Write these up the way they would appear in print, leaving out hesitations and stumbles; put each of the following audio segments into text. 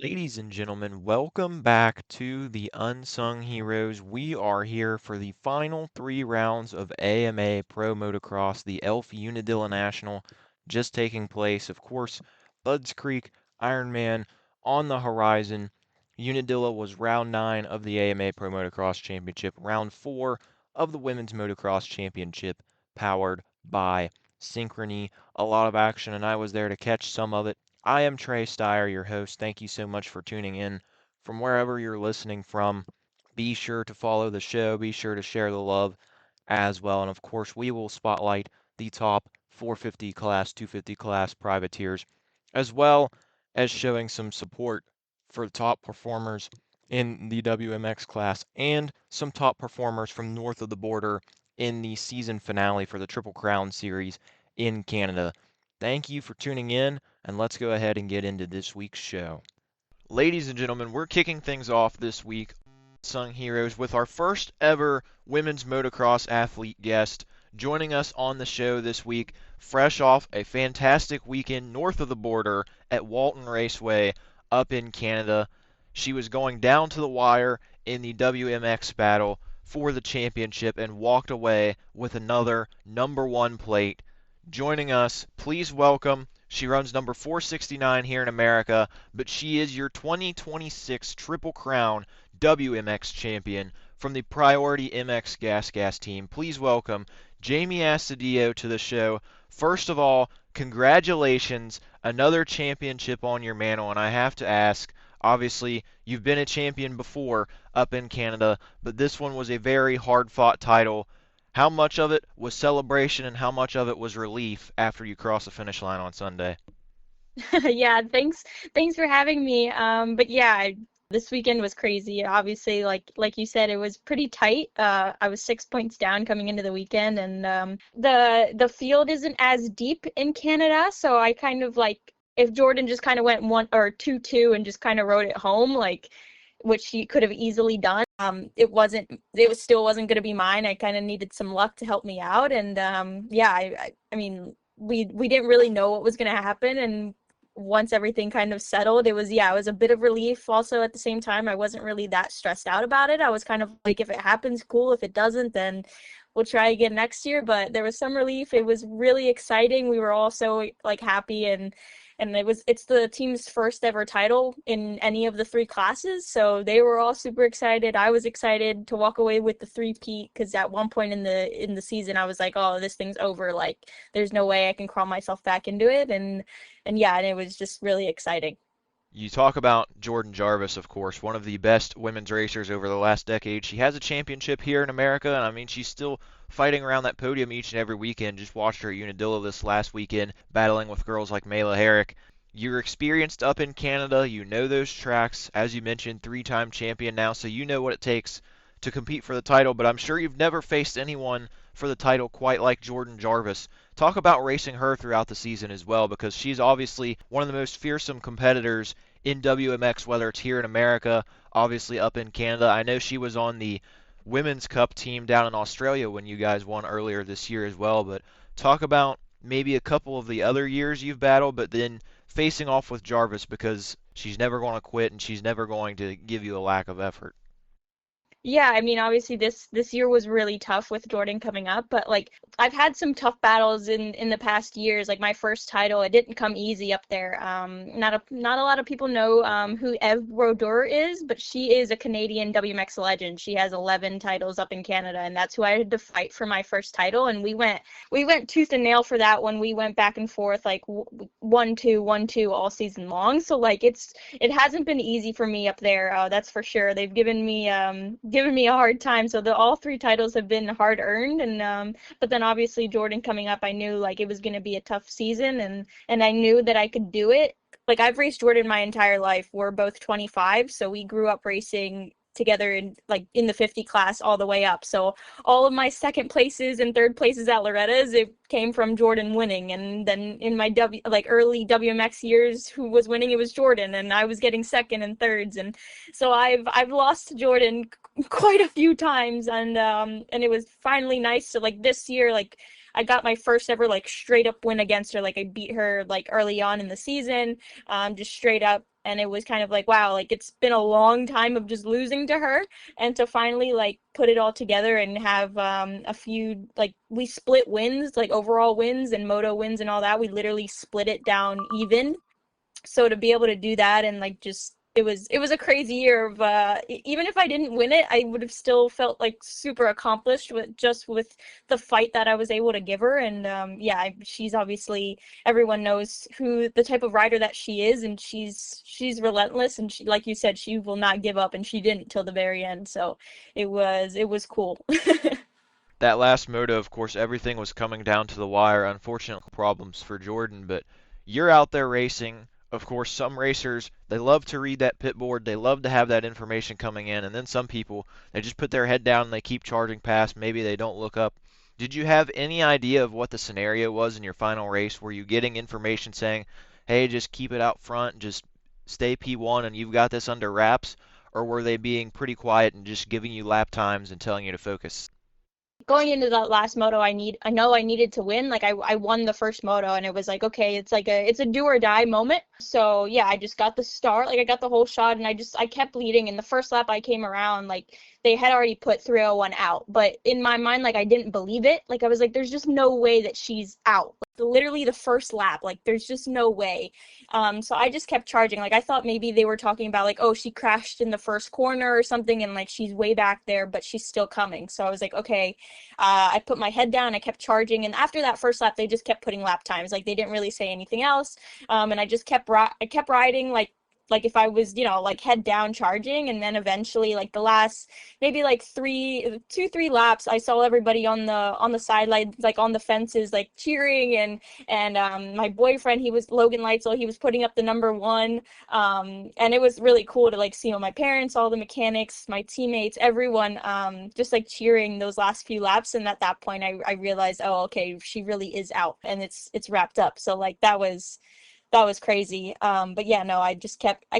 Ladies and gentlemen, welcome back to the Unsung Heroes. We are here for the final three rounds of AMA Pro Motocross, the Elf Unadilla National, just taking place. Of course, Budds Creek, Ironman on the horizon. Unadilla was round 9 of the AMA Pro Motocross Championship, round 4 of the Women's Motocross Championship, powered by Synchrony. A lot of action, and I was there to catch some of it. I am Trey Stire, your host. Thank you so much for tuning in from wherever you're listening from. Be sure to follow the show. Be sure to share the love as well. And of course, we will spotlight the top 450 class, 250 class privateers, as well as showing some support for top performers in the WMX class and some top performers from north of the border in the season finale for the Triple Crown Series in Canada. Thank you for tuning in, and let's go ahead and get into this week's show. Ladies and gentlemen, we're kicking things off this week, Unsung Heroes, with our first ever women's motocross athlete guest joining us on the show this week, fresh off a fantastic weekend north of the border at Walton Raceway up in Canada. She was going down to the wire in the WMX battle for the championship and walked away with another number one plate. Joining us, please welcome. She runs number 469 here in America, but she is your 2026 Triple Crown WMX champion from the Priority MX Gas team. Please welcome Jamie Astudillo to the show. First of all, congratulations, another championship on your mantle, and I have to ask, obviously, you've been a champion before up in Canada, but this one was a very hard-fought title. How much of it was celebration and how much of it was relief after you crossed the finish line on Sunday? Yeah, thanks for having me. But yeah, this weekend was crazy. Obviously, like you said, it was pretty tight. I was 6 points down coming into the weekend, and the field isn't as deep in Canada, so I kind of like if Jordan just kind of went 1 or 2-2 and just kind of rode it home, like which he could have easily done. It still wasn't going to be mine. I kind of needed some luck to help me out, and yeah, I mean. We didn't really know what was going to happen, and once everything kind of settled, it was a bit of relief. Also, at the same time, I wasn't really that stressed out about it. I was kind of like, if it happens, cool. If it doesn't, then we'll try again next year. But there was some relief. It was really exciting. We were all so like happy, and it's the team's first ever title in any of the three classes, so they were all super excited. I was excited to walk away with the three-peat, because at one point in the season I was like, oh, this thing's over, like there's no way I can crawl myself back into it. And yeah, and it was just really exciting. You talk about Jordan Jarvis, of course, one of the best women's racers over the last decade. She has a championship here in America, and I mean, she's still fighting around that podium each and every weekend. Just watched her at Unadilla this last weekend, battling with girls like Mayla Herrick. You're experienced up in Canada. You know those tracks. As you mentioned, three-time champion now, so you know what it takes to compete for the title, but I'm sure you've never faced anyone for the title quite like Jordan Jarvis. Talk about racing her throughout the season as well, because she's obviously one of the most fearsome competitors in WMX, whether it's here in America, obviously up in Canada. I know she was on the Women's Cup team down in Australia when you guys won earlier this year as well, but talk about maybe a couple of the other years you've battled, but then facing off with Jarvis, because she's never going to quit and she's never going to give you a lack of effort. Yeah, I mean, obviously this year was really tough with Jordan coming up, but like I've had some tough battles in the past years. Like my first title, it didn't come easy up there. Not a lot of people know who Eve Rodur is, but she is a Canadian WMX legend. She has 11 titles up in Canada, and that's who I had to fight for my first title. And we went tooth and nail for that one. We went back and forth like 1-2, 1-2 all season long. So like it hasn't been easy for me up there. That's for sure. They've given me a hard time. So the all three titles have been hard earned, and but then obviously Jordan coming up, I knew like it was going to be a tough season, and I knew that I could do it. Like I've raced Jordan my entire life. We're both 25, so we grew up racing together in the 50 class all the way up. So all of my second places and third places at Loretta's, it came from Jordan winning. And then in my early WMX years, who was winning? It was Jordan, and I was getting second and thirds. And so I've lost to Jordan quite a few times, and it was finally nice to like this year, like I got my first ever like straight up win against her. Like I beat her like early on in the season, just straight up. And it was kind of like, wow, like it's been a long time of just losing to her, and to finally like put it all together and have a few, like we split wins, like overall wins and moto wins and all that. We literally split it down even, so to be able to do that and like just it was a crazy year of even if I didn't win it, I would have still felt like super accomplished with the fight that I was able to give her. And yeah, she's obviously, everyone knows who the type of rider that she is, and she's relentless, and she, like you said, she will not give up, and she didn't till the very end. So it was cool. That last moto, of course, everything was coming down to the wire. Unfortunate problems for Jordan, but you're out there racing. Of course, some racers, they love to read that pit board. They love to have that information coming in. And then some people, they just put their head down and they keep charging past. Maybe they don't look up. Did you have any idea of what the scenario was in your final race? Were you getting information saying, hey, just keep it out front, just stay P1 and you've got this under wraps? Or were they being pretty quiet and just giving you lap times and telling you to focus? Going into that last moto, I know I needed to win. Like I won the first moto, and it was like, okay, it's a do or die moment. So yeah, I just got the start, like I got the whole shot, and I kept leading. And the first lap I came around, like they had already put 301 out, but in my mind, like I didn't believe it. Like I was like, there's just no way that she's out. Like, literally the first lap, like there's just no way. So I just kept charging. Like I thought maybe they were talking about like, oh, she crashed in the first corner or something, and like she's way back there, but she's still coming. So I was like, okay. I put my head down, I kept charging, and after that first lap, they just kept putting lap times. Like they didn't really say anything else, and I just I kept riding like if I was, like head down charging. And then eventually, like the last maybe like 3 laps, I saw everybody on the sidelines, like on the fences, like cheering. And my boyfriend, he was Logan Leitzel, he was putting up the number one. And it was really cool to like see all my parents, all the mechanics, my teammates, everyone, just like cheering those last few laps. And at that point, I realized, oh, okay, she really is out, and it's wrapped up. So like that was crazy. But yeah, no, I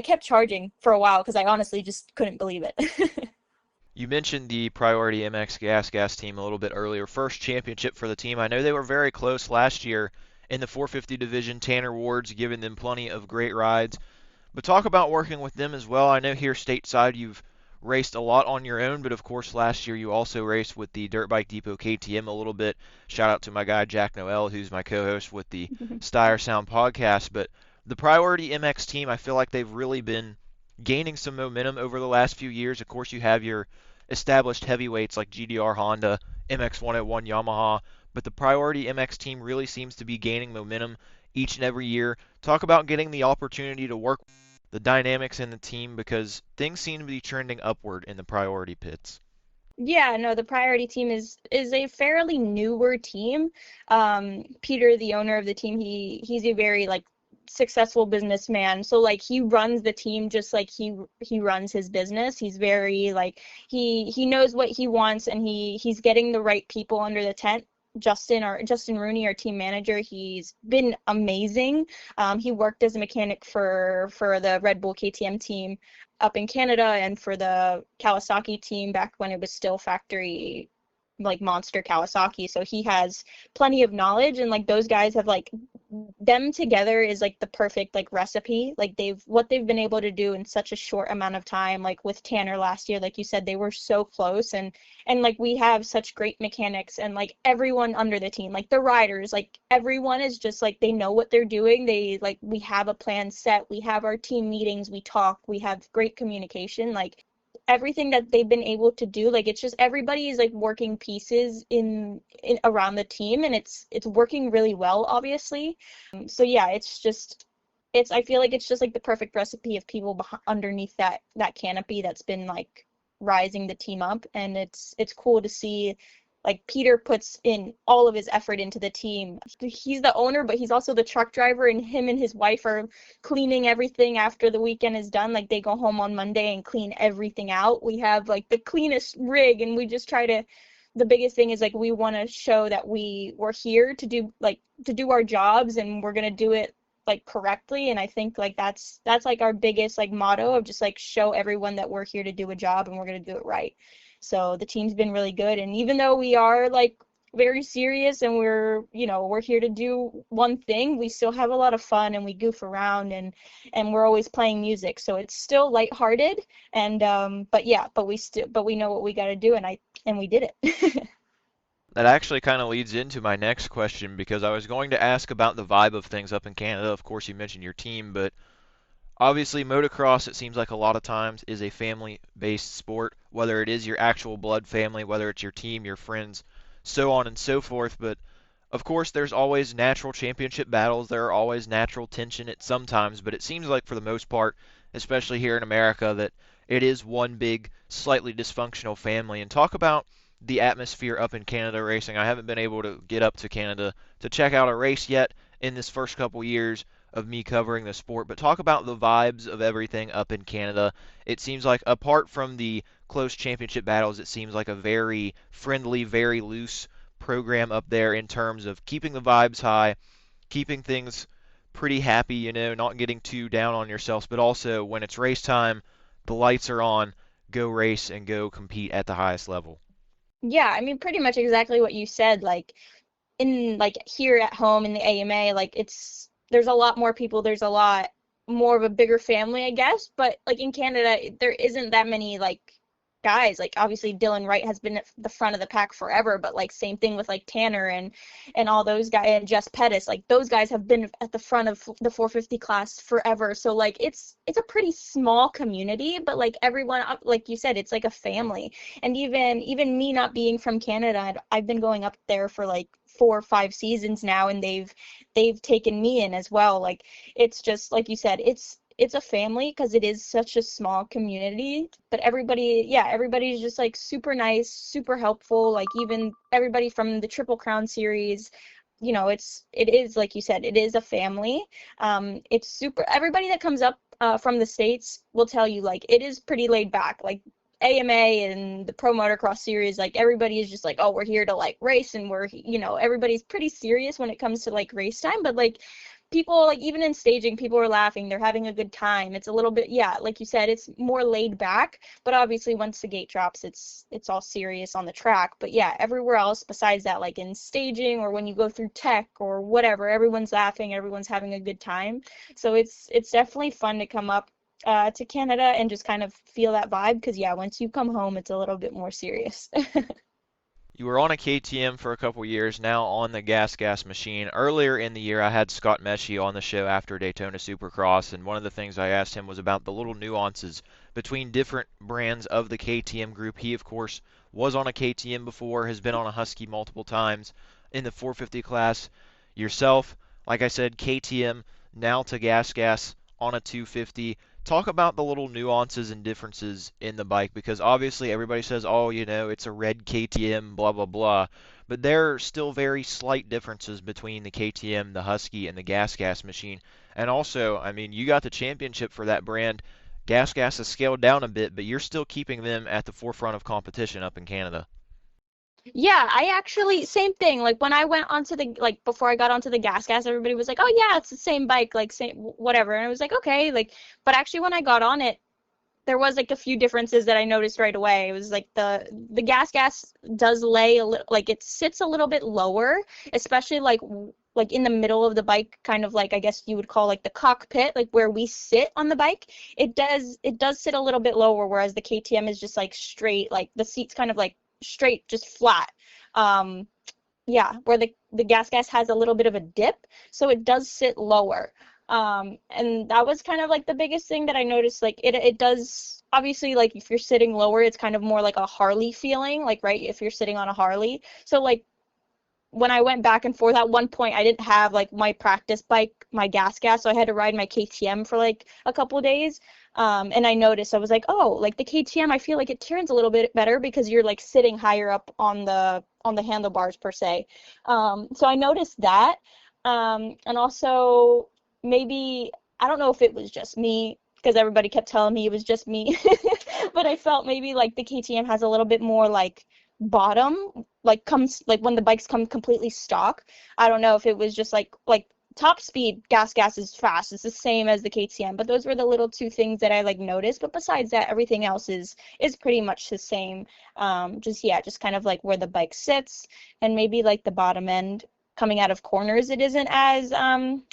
kept charging for a while because I honestly just couldn't believe it. You mentioned the Priority MX Gas team a little bit earlier. First championship for the team. I know they were very close last year in the 450 division. Tanner Ward's giving them plenty of great rides. But talk about working with them as well. I know here stateside you've raced a lot on your own, but of course last year you also raced with the Dirt Bike Depot KTM a little bit. Shout out to my guy Jack Noel, who's my co-host with the Stire Sound podcast. But the Priority MX team, I feel like they've really been gaining some momentum over the last few years. Of course, you have your established heavyweights like GDR Honda, MX101 Yamaha, but the Priority MX team really seems to be gaining momentum each and every year. Talk about getting the opportunity to work the dynamics in the team because things seem to be trending upward in the Priority pits. Yeah, no, the Priority team is a fairly newer team. Peter, the owner of the team, he's a very like successful businessman. So like he runs the team just like he runs his business. He's very like he knows what he wants, and he's getting the right people under the tent. Justin Rooney, our team manager, he's been amazing. He worked as a mechanic for the Red Bull KTM team up in Canada, and for the Kawasaki team back when it was still factory, like Monster Kawasaki. So he has plenty of knowledge, and like those guys have like them together is like the perfect like recipe. Like what they've been able to do in such a short amount of time, like with Tanner last year, like you said, they were so close. And like we have such great mechanics, and like everyone under the team, like the riders, like everyone is just like they know what they're doing. They like we have a plan set, we have our team meetings, we talk, we have great communication. Like everything that they've been able to do, like it's just everybody is like working pieces in around the team, and it's working really well, obviously. So yeah, it's I feel like it's just like the perfect recipe of people underneath that canopy that's been like rising the team up. And it's cool to see like Peter puts in all of his effort into the team. He's the owner, but he's also the truck driver, and him and his wife are cleaning everything after the weekend is done. Like they go home on Monday and clean everything out. We have like the cleanest rig, and we just try to, the biggest thing is like we want to show that we're here to do our jobs, and we're going to do it like correctly. And I think like that's like our biggest like motto of just like show everyone that we're here to do a job and we're going to do it right. So the team's been really good. And even though we are like very serious and we're here to do one thing. We still have a lot of fun and we goof around and we're always playing music. So it's still lighthearted and but we know what we got to do and we did it. That actually kind of leads into my next question because I was going to ask about the vibe of things up in Canada. Of course, you mentioned your team, but obviously, motocross, it seems like a lot of times, is a family-based sport, whether it is your actual blood family, whether it's your team, your friends, so on and so forth. But of course, there's always natural championship battles. There are always natural tension at sometimes, but it seems like for the most part, especially here in America, that it is one big, slightly dysfunctional family. And talk about the atmosphere up in Canada racing. I haven't been able to get up to Canada to check out a race yet in this first couple years of me covering the sport, but talk about the vibes of everything up in Canada. It seems like, apart from the close championship battles, it seems like a very friendly, very loose program up there in terms of keeping the vibes high, keeping things pretty happy, not getting too down on yourselves, but also when it's race time, the lights are on, go race and go compete at the highest level. Yeah, I mean pretty much exactly what you said. Like in like here at home in the AMA, like there's a lot more people, there's a lot more of a bigger family, I guess, but like in Canada there isn't that many like guys. Like obviously Dylan Wright has been at the front of the pack forever, but like same thing with like Tanner and all those guys and Jess Pettis, like those guys have been at the front of the 450 class forever. So like it's a pretty small community, but like everyone, like you said, it's like a family. And even me not being from Canada, I've been going up there for like 4 or 5 seasons now, and they've taken me in as well. Like it's just like you said, it's a family because it is such a small community, but everybody's just like super nice, super helpful. Like even everybody from the Triple Crown series, it is like you said, it is a family. It's super, everybody that comes up from the States will tell you like it is pretty laid back. Like AMA and the Pro Motocross series, like everybody is just like, oh, we're here to like race, and everybody's pretty serious when it comes to like race time, but like people, like even in staging, people are laughing, they're having a good time. It's a little bit, yeah, like you said, it's more laid back, but obviously once the gate drops, it's all serious on the track. But yeah, everywhere else besides that, like in staging or when you go through tech or whatever, everyone's laughing, everyone's having a good time. So it's definitely fun to come up to Canada and just kind of feel that vibe, because yeah, once you come home, it's a little bit more serious. You were on a KTM for a couple years, now on the gas machine. Earlier in the year, I had Scott Meshy on the show after Daytona Supercross, and one of the things I asked him was about the little nuances between different brands of the KTM group. He, of course, was on a KTM before, has been on a Husky multiple times in the 450 class. Yourself, like I said, KTM, now to gas on a 250. Talk about the little nuances and differences in the bike, because obviously everybody says, oh, it's a red KTM, blah, blah, blah. But there are still very slight differences between the KTM, the Husky, and the gas machine. And also, I mean, you got the championship for that brand. Gas has scaled down a bit, but you're still keeping them at the forefront of competition up in Canada. Yeah, I actually, same thing. Like when I went onto the, like before I got onto the gas, everybody was like, "Oh yeah, it's the same bike, like same whatever." And I was like, "Okay." Like, but actually when I got on it, there was like a few differences that I noticed right away. It was like the gas does lay a little, like it sits a little bit lower, especially like in the middle of the bike, kind of like I guess you would call like the cockpit, like where we sit on the bike. It does sit a little bit lower, whereas the KTM is just like straight, like the seat's kind of like straight, just flat. Um, yeah, where the gas has a little bit of a dip, so it does sit lower. And that was kind of like the biggest thing that I noticed. Like it does, obviously, like if you're sitting lower, it's kind of more like a Harley feeling, like right, if you're sitting on a Harley. So like when I went back and forth, at one point I didn't have like my practice bike, my gas, so I had to ride my KTM for like a couple of days. And I noticed, I was like, oh, like the KTM, I feel like it turns a little bit better because you're like sitting higher up on the handlebars per se. So I noticed that. And also maybe, I don't know if it was just me, because everybody kept telling me it was just me, but I felt maybe like the KTM has a little bit more like bottom, like comes like when the bikes come completely stock. I don't know if it was just like top speed gas is fast. It's the same as the KTM, but those were the little two things that I like noticed. But besides that, everything else is pretty much the same. Just kind of like where the bike sits, and maybe like the bottom end coming out of corners, it isn't as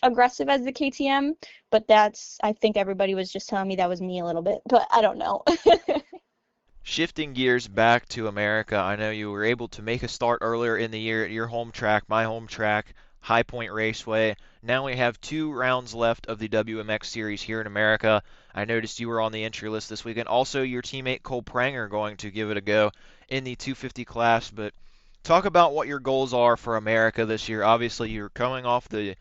aggressive as the KTM. But I think everybody was just telling me that was me a little bit, but I don't know. Shifting gears back to America, I know you were able to make a start earlier in the year at your home track, my home track, High Point Raceway. Now we have 2 rounds left of the WMX series here in America. I noticed you were on the entry list this weekend. Also, your teammate Cole Pranger going to give it a go in the 250 class. But talk about what your goals are for America this year. Obviously, you're coming off the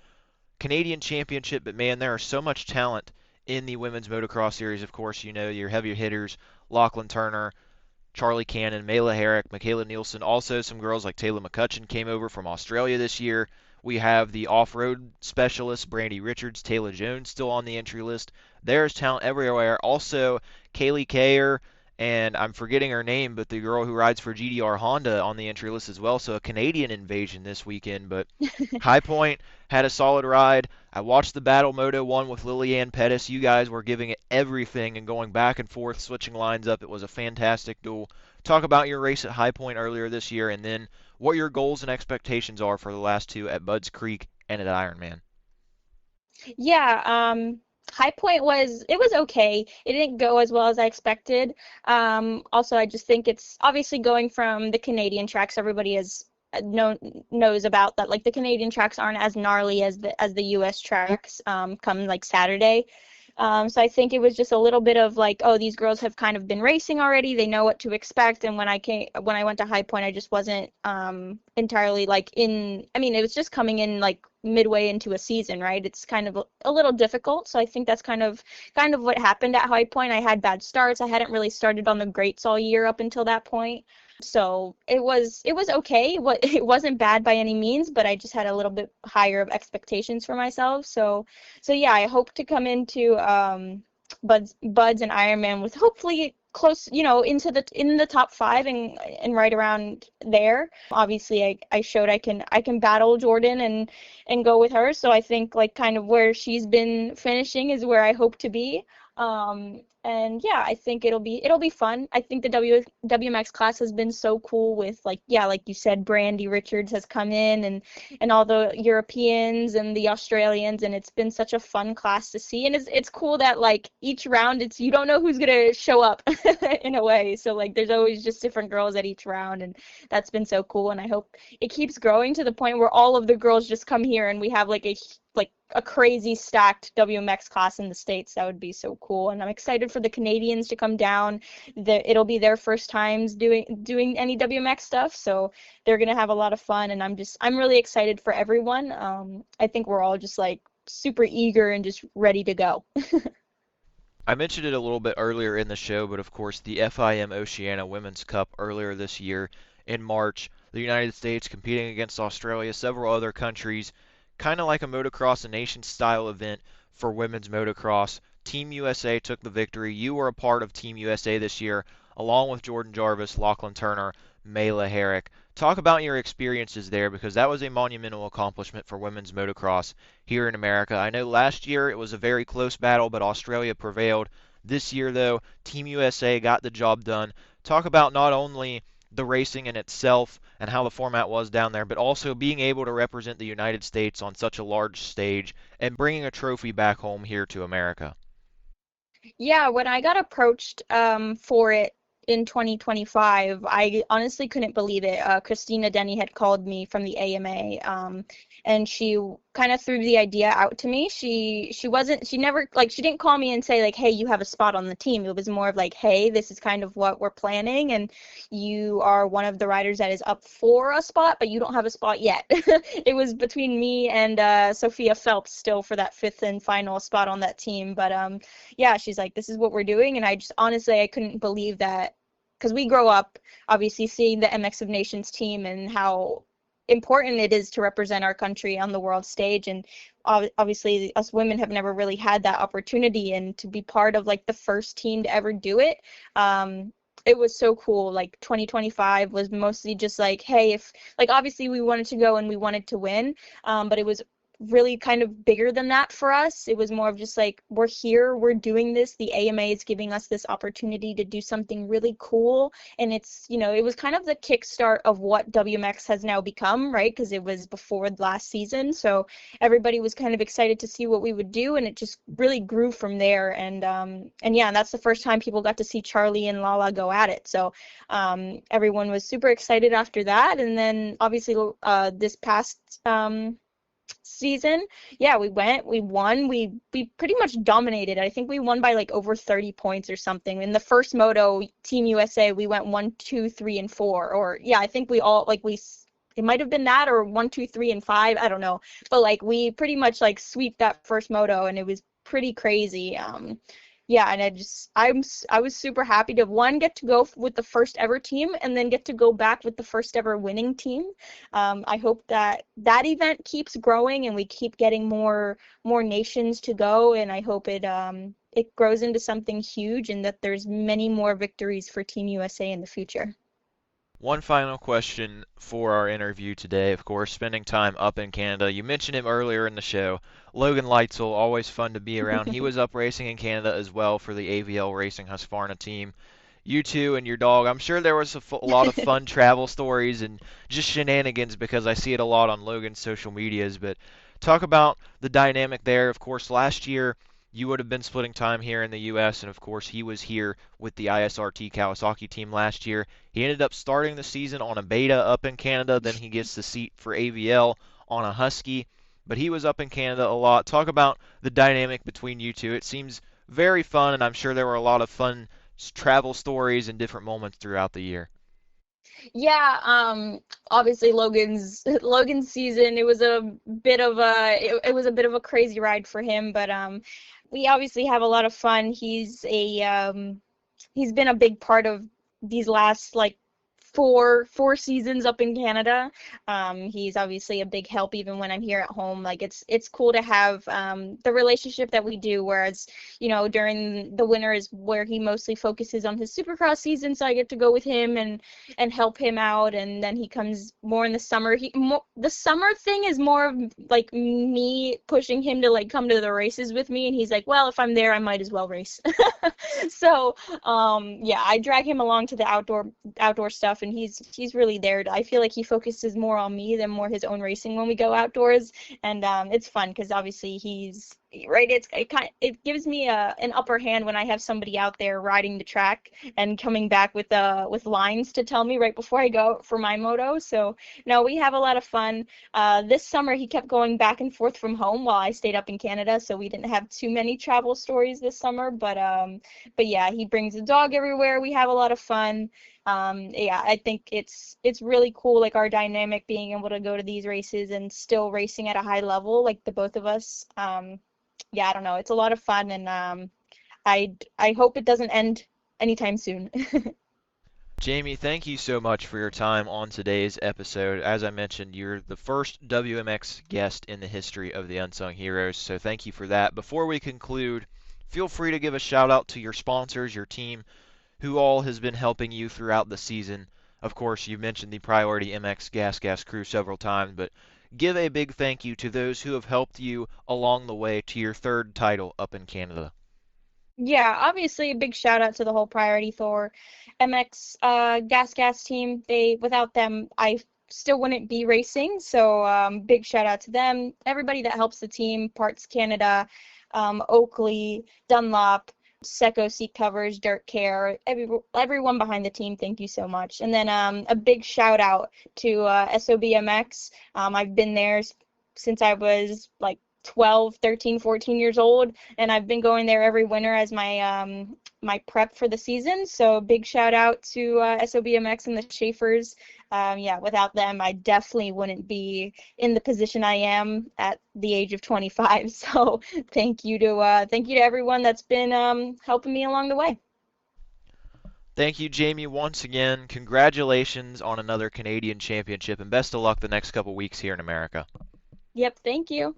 Canadian Championship, but man, there is so much talent in the women's motocross series. Of course, you know your heavier hitters, Lachlan Turner, Charlie Cannon, Mayla Herrick, Michaela Nielsen. Also, some girls like Taylor McCutcheon came over from Australia this year. We have the off-road specialist, Brandy Richards, Taylor Jones still on the entry list. There's talent everywhere. Also, Kaylee Kayer, and I'm forgetting her name, but the girl who rides for GDR Honda on the entry list as well. So a Canadian invasion this weekend. But High Point had a solid ride. I watched the Battle Moto 1 with Lillian Pettis. You guys were giving it everything and going back and forth, switching lines up. It was a fantastic duel. Talk about your race at High Point earlier this year, and then what your goals and expectations are for the last two at Budds Creek and at Ironman. Yeah, High Point was okay. It didn't go as well as I expected. Also, I just think it's obviously going from the Canadian tracks. Everybody has knows about that. Like the Canadian tracks aren't as gnarly as the US tracks. Come like Saturday. So I think it was just a little bit of like, oh, these girls have kind of been racing already. They know what to expect. And when I went to High Point, I just wasn't entirely like I mean, it was just coming in like midway into a season, right? It's kind of a little difficult. So I think that's kind of what happened at High Point. I had bad starts. I hadn't really started on the greats all year up until that point. So it was okay. It wasn't bad by any means, but I just had a little bit higher of expectations for myself. So yeah, I hope to come into Buds and Ironman with hopefully close, in the top 5 and right around there. Obviously, I showed I can battle Jordan and go with her. So I think like kind of where she's been finishing is where I hope to be. And yeah, I think it'll be fun. I think the WMX class has been so cool with like you said, Brandy Richards has come in and all the Europeans and the Australians, and it's been such a fun class to see. And it's cool that like each round you don't know who's gonna show up in a way. So like there's always just different girls at each round, and that's been so cool. And I hope it keeps growing to the point where all of the girls just come here and we have like a crazy stacked WMX class in the States. That would be so cool. And I'm excited for the Canadians to come down. It'll be their first times doing any WMX stuff, so they're gonna have a lot of fun. And I'm really excited for everyone. I think we're all just like super eager and just ready to go. I mentioned it a little bit earlier in the show, but of course the FIM Oceania Women's Cup earlier this year in March, the United States competing against Australia, several other countries, kind of like a motocross a nation style event for women's motocross. Team USA took the victory. You were a part of Team USA this year, along with Jordan Jarvis, Lachlan Turner, Mayla Herrick. Talk about your experiences there, because that was a monumental accomplishment for women's motocross here in America. I know last year it was a very close battle, but Australia prevailed. This year, though, Team USA got the job done. Talk about not only the racing in itself and how the format was down there, but also being able to represent the United States on such a large stage and bringing a trophy back home here to America. Yeah, when I got approached for it in 2025, I honestly couldn't believe it. Christina Denny had called me from the AMA, and she kind of threw the idea out to me. She never like she didn't call me and say like, hey, you have a spot on the team. It was more of like, hey, this is kind of what we're planning, and you are one of the riders that is up for a spot, but you don't have a spot yet. It was between me and Sophia Phelps still for that 5th and final spot on that team. But yeah, she's like, this is what we're doing, and I just honestly I couldn't believe that, because we grow up obviously seeing the MX of Nations team and how important it is to represent our country on the world stage. And obviously us women have never really had that opportunity, and to be part of like the first team to ever do it, it was so cool. Like 2025 was mostly just like, hey, if like obviously we wanted to go and we wanted to win, but it was really kind of bigger than that for us. It was more of just like, we're here, we're doing this. The AMA is giving us this opportunity to do something really cool. And it's, it was kind of the kickstart of what WMX has now become, right? Because it was before last season. So everybody was kind of excited to see what we would do. And it just really grew from there. And yeah, and that's the first time people got to see Charlie and Lala go at it. So everyone was super excited after that. And then obviously this past season, yeah, we won, we pretty much dominated. I think we won by like over 30 points or something. In the first moto, Team USA, we went 1, 2, 3, and 4, or yeah, I think we all like we it might have been that, or 1, 2, 3, and 5, I don't know, but like we pretty much like sweep that first moto, and it was pretty crazy. Yeah, and I was super happy to one get to go with the first ever team, and then get to go back with the first ever winning team. I hope that that event keeps growing and we keep getting more nations to go, and I hope it grows into something huge, and that there's many more victories for Team USA in the future. One final question for our interview today, of course, spending time up in Canada. You mentioned him earlier in the show. Logan Leitzel, always fun to be around. He was up racing in Canada as well for the AVL Racing Husqvarna team. You two and your dog, I'm sure there was a lot of fun travel stories and just shenanigans, because I see it a lot on Logan's social medias. But talk about the dynamic there. Of course, last year you would have been splitting time here in the U.S., and of course he was here with the ISRT Kawasaki team last year. He ended up starting the season on a Beta up in Canada, then he gets the seat for AVL on a Husky, but he was up in Canada a lot. Talk about the dynamic between you two. It seems very fun, and I'm sure there were a lot of fun travel stories and different moments throughout the year. Yeah, obviously Logan's season, it was a bit of it was a bit of a crazy ride for him, but we obviously have a lot of fun. He's been a big part of these last like four seasons up in Canada. He's obviously a big help even when I'm here at home. Like it's cool to have the relationship that we do. Whereas during the winter is where he mostly focuses on his Supercross season, so I get to go with him and help him out. And then he comes more in the summer. The summer thing is more of like me pushing him to like come to the races with me, and he's like, well, if I'm there, I might as well race. So yeah, I drag him along to the outdoor stuff, and he's really there. I feel like he focuses more on me than more his own racing when we go outdoors, and it's fun because obviously he's right. It gives me an upper hand when I have somebody out there riding the track and coming back with lines to tell me right before I go for my moto. So no, we have a lot of fun. This summer he kept going back and forth from home while I stayed up in Canada, so we didn't have too many travel stories this summer. But yeah, he brings the dog everywhere. We have a lot of fun. Yeah, I think it's really cool, like our dynamic being able to go to these races and still racing at a high level, like the both of us. Yeah, I don't know. It's a lot of fun, and I hope it doesn't end anytime soon. Jamie, thank you so much for your time on today's episode. As I mentioned, you're the first WMX guest in the history of the Unsung Heroes, so thank you for that. Before we conclude, feel free to give a shout out to your sponsors, your team, who all has been helping you throughout the season. Of course, you mentioned the Priority MX Gas crew several times, but give a big thank you to those who have helped you along the way to your third title up in Canada. Yeah, obviously a big shout out to the whole Priority Thor MX gas team. Without them, I still wouldn't be racing. So big shout out to them. Everybody that helps the team, Parts Canada, Oakley, Dunlop, Seco seat covers, Dirt Care, everyone behind the team, thank you so much. And then a big shout out to SOBMX. I've been there since I was like 12, 13, 14 years old, and I've been going there every winter as my prep for the season. So big shout out to SOBMX and the Schaefers. Yeah, without them, I definitely wouldn't be in the position I am at the age of 25. So thank you to everyone that's been helping me along the way. Thank you, Jamie, once again. Congratulations on another Canadian championship, and best of luck the next couple weeks here in America. Yep, thank you.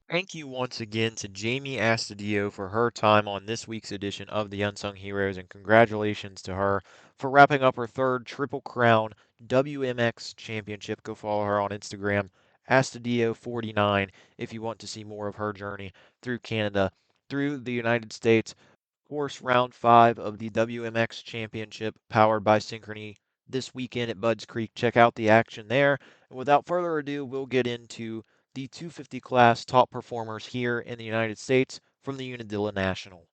Thank you once again to Jamie Astudillo for her time on this week's edition of the Unsung Heroes, and congratulations to her for wrapping up her third Triple Crown WMX championship. Go follow her on Instagram Astudillo 49 if you want to see more of her journey through Canada, through the United States. Of course, round 5 of the WMX Championship powered by Synchrony this weekend at Budds Creek. Check out the action there. And without further ado, we'll get into the 250 class top performers here in the United States from the Unadilla National.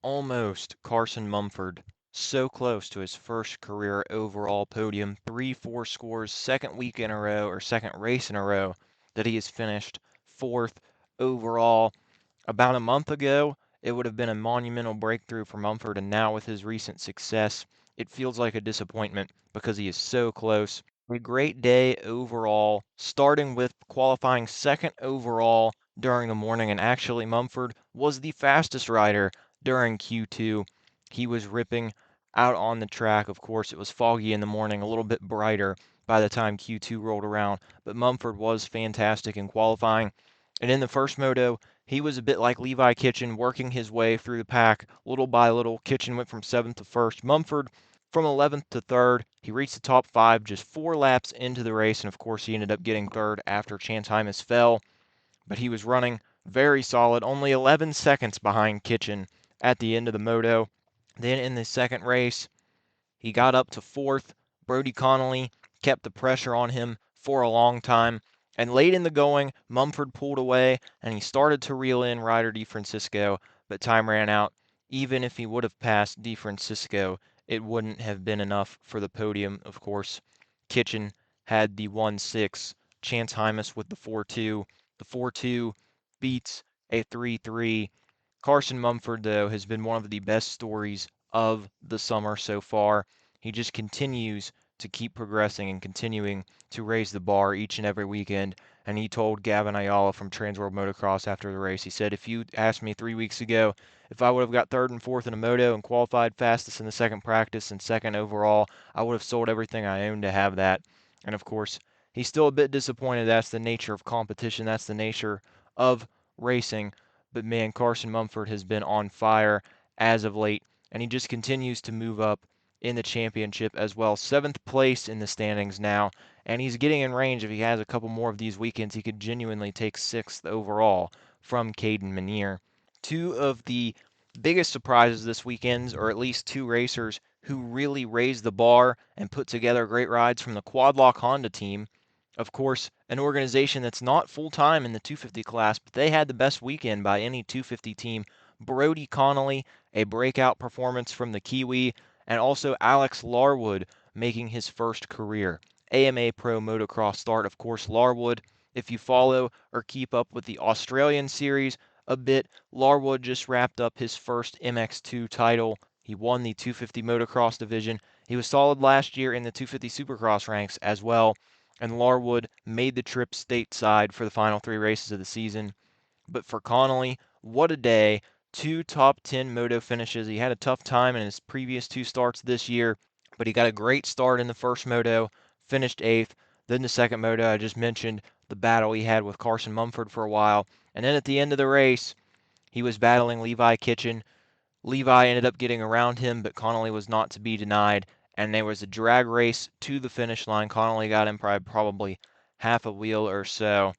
Almost Carson Mumford, so close to his first career overall podium, 3-4 scores, second week in a row, or second race in a row, that he has finished fourth overall. About a month ago, it would have been a monumental breakthrough for Mumford, and now with his recent success, it feels like a disappointment because he is so close. A great day overall, starting with qualifying second overall during the morning, and actually Mumford was the fastest rider during Q2. He was ripping out on the track. Of course, it was foggy in the morning, a little bit brighter by the time Q2 rolled around, but Mumford was fantastic in qualifying. And in the first moto, he was a bit like Levi Kitchen, working his way through the pack little by little. Kitchen went from 7th to 1st. Mumford from 11th to 3rd. He reached the top 5 just 4 laps into the race, and of course, he ended up getting 3rd after Chance Hymas fell. But he was running very solid, only 11 seconds behind Kitchen at the end of the moto. Then in the second race, he got up to 4th. Brody Connolly kept the pressure on him for a long time. And late in the going, Mumford pulled away and he started to reel in Ryder DeFrancisco, but time ran out. Even if he would have passed DeFrancisco, it wouldn't have been enough for the podium, of course. Kitchen had the 1-6, Chance Hymas with the 4-2. The 4-2 beats a 3-3. Carson Mumford, though, has been one of the best stories of the summer so far. He just continues to keep progressing and continuing to raise the bar each and every weekend. And he told Gavin Ayala from Transworld Motocross after the race, he said, if you asked me 3 weeks ago if I would have got third and fourth in a moto and qualified fastest in the second practice and second overall, I would have sold everything I owned to have that. And of course, he's still a bit disappointed. That's the nature of competition. That's the nature of racing. But man, Carson Mumford has been on fire as of late, and he just continues to move up in the championship as well. 7th place in the standings now, and he's getting in range. If he has a couple more of these weekends, he could genuinely take 6th overall from Caden Minear. Two of the biggest surprises this weekend, or at least two racers who really raised the bar and put together great rides from the Quadlock Honda team. Of course, an organization that's not full-time in the 250 class, but they had the best weekend by any 250 team. Brody Connolly, a breakout performance from the Kiwi, and also Alex Larwood making his first career AMA Pro Motocross start. Of course, Larwood, if you follow or keep up with the Australian series a bit, Larwood just wrapped up his first MX2 title. He won the 250 motocross division. He was solid last year in the 250 supercross ranks as well, and Larwood made the trip stateside for the final 3 races of the season. But for Connolly, what a day. 2 top 10 moto finishes. He had a tough time in his previous 2 starts this year, but he got a great start in the first moto, finished 8th. Then the second moto, I just mentioned the battle he had with Carson Mumford for a while. And then at the end of the race, he was battling Levi Kitchen. Levi ended up getting around him, but Connolly was not to be denied. And there was a drag race to the finish line. Connolly got him probably half a wheel or so,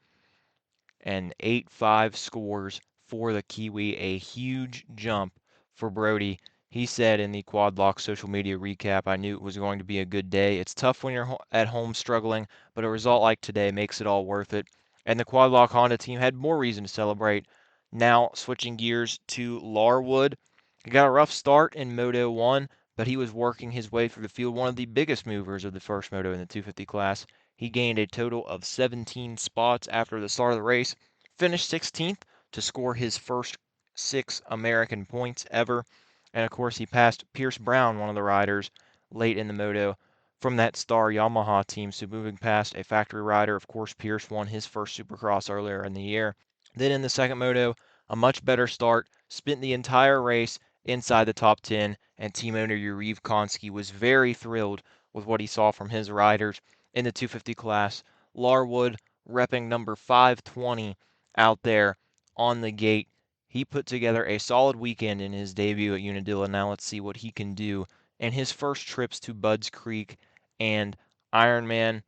and 8-5 scores for the Kiwi, a huge jump for Brody. He said in the Quad Lock social media recap, I knew it was going to be a good day. It's tough when you're at home struggling, but a result like today makes it all worth it. And the Quad Lock Honda team had more reason to celebrate. Now, switching gears to Larwood. He got a rough start in Moto 1, but he was working his way through the field, one of the biggest movers of the first moto in the 250 class. He gained a total of 17 spots after the start of the race, finished 16th to score his first 6 American points ever. And of course, he passed Pierce Brown, one of the riders, late in the moto from that Star Yamaha team. So moving past a factory rider, of course, Pierce won his first Supercross earlier in the year. Then in the second moto, a much better start, spent the entire race inside the top 10, and team owner Yuriv Konski was very thrilled with what he saw from his riders in the 250 class. Larwood repping number 520 out there on the gate. He put together a solid weekend in his debut at Unadilla. Now let's see what he can do in his first trips to Budds Creek and Ironman.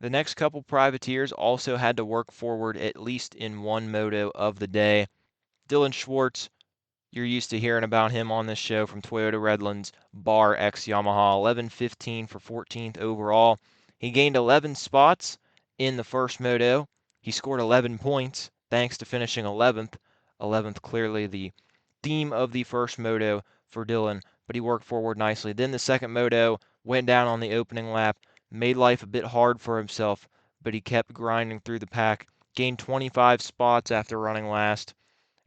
The next couple privateers also had to work forward at least in one moto of the day. Dylan Schwartz, you're used to hearing about him on this show from Toyota Redlands, Bar X Yamaha, 11:15 for 14th overall. He gained 11 spots in the first moto. He scored 11 points thanks to finishing 11th. 11th clearly the theme of the first moto for Dylan, but he worked forward nicely. Then the second moto went down on the opening lap, made life a bit hard for himself, but he kept grinding through the pack, gained 25 spots after running last,